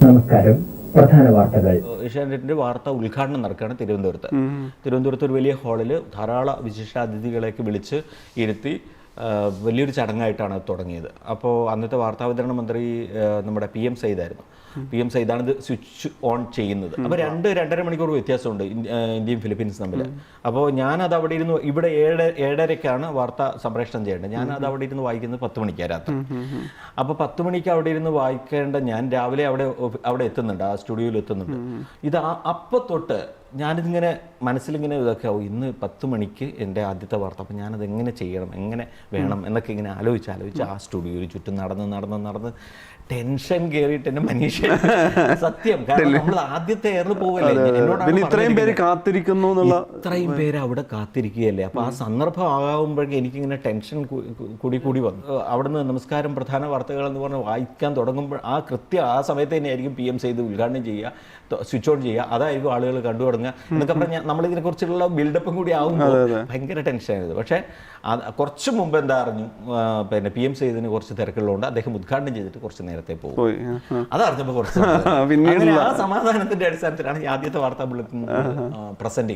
നമസ്കാരം. പ്രധാന വാർത്തകൾ. ഏഷ്യാനെറ്റിന്റെ വാർത്താ ഉദ്ഘാടനം നടക്കുകയാണ് തിരുവനന്തപുരത്ത് ഒരു വലിയ ഹാളിൽ ധാരാളം വിശിഷ്ടാതിഥികളെയൊക്കെ വിളിച്ച് ഇരുത്തി വലിയൊരു ചടങ്ങായിട്ടാണ് അത് തുടങ്ങിയത്. അപ്പോൾ അന്നത്തെ വാർത്താവിതരണ മന്ത്രി നമ്മുടെ PM സയ്യിദായിരുന്നു. PM സയ്യിദാണ് ഇത് സ്വിച്ച് ഓൺ ചെയ്യുന്നത്. അപ്പോൾ 2-2.5 മണിക്കൂർ വ്യത്യാസമുണ്ട് ഇന്ത്യയും ഫിലിപ്പീൻസ് തമ്മിൽ. അപ്പോൾ ഞാനത് അവിടെ ഇരുന്ന്, ഇവിടെ 7:30ക്കാണ് വാർത്ത സംപ്രേഷണം ചെയ്യേണ്ടത്. ഞാനത് അവിടെ ഇരുന്ന് വായിക്കുന്നത് 10 മണിക്കാണ് രാത്രി. അപ്പോൾ 10 മണിക്ക് അവിടെ ഇരുന്ന് വായിക്കേണ്ട ഞാൻ രാവിലെ അവിടെ എത്തുന്നുണ്ട്, ആ സ്റ്റുഡിയോയിൽ എത്തുന്നുണ്ട്. ഇത് അപ്പം തൊട്ട് ഞാനിതിങ്ങനെ മനസ്സിലിങ്ങനെ ഇതൊക്കെ ഇന്ന് 10 മണിക്ക് എൻ്റെ ആദ്യത്തെ വാർത്ത, അപ്പം ഞാനത് എങ്ങനെ ചെയ്യണം, എങ്ങനെ വേണം എന്നൊക്കെ ഇങ്ങനെ ആലോചിച്ച് ആ സ്റ്റുഡിയോയിൽ ചുറ്റും നടന്ന് ടെൻഷൻ കയറിയിട്ട് എൻ്റെ മനീഷ സത്യം. കാരണം നമ്മൾ ആദ്യത്തെ എയറിൽ പോവല്ലേ, ഇത്രയും പേര് അവിടെ കാത്തിരിക്കുകയല്ലേ. അപ്പോൾ ആ സന്ദർഭം ആകുമ്പോഴേക്കും എനിക്കിങ്ങനെ ടെൻഷൻ കൂടി വന്നു. അവിടുന്ന് നമസ്കാരം പ്രധാന വാർത്തകൾ എന്ന് പറഞ്ഞ് വായിക്കാൻ തുടങ്ങുമ്പോൾ ആ സമയത്ത് തന്നെയായിരിക്കും PM സയ്യിദ് ഉദ്ഘാടനം ചെയ്യുക, സ്വിച്ച് ഓൺ ചെയ്യുക. അതായിരിക്കും ആളുകൾ കണ്ടു തുടങ്ങുക എന്നൊക്കെ പറഞ്ഞാൽ നമ്മളിതിനെ കുറിച്ചുള്ള ബിൽഡപ്പും കൂടി ആകുമ്പോൾ ഭയങ്കര ടെൻഷനായിരുന്നു. പക്ഷേ കുറച്ച് മുമ്പ് എന്താ അറിഞ്ഞു, പിന്നെ PM സയ്യിദിന് കുറച്ച് തിരക്കുള്ളതുകൊണ്ട് അദ്ദേഹം ഉദ്ഘാടനം ചെയ്തിട്ട് കുറച്ച് നേരത്തെ പോകും. അതറിഞ്ഞപ്പോൾ കുറച്ച് ആ സമാധാനത്തിന്റെ അടിസ്ഥാനത്തിലാണ് ആദ്യത്തെ വാർത്താ ബുള്ളറ്റിൻ പ്രസന്റ്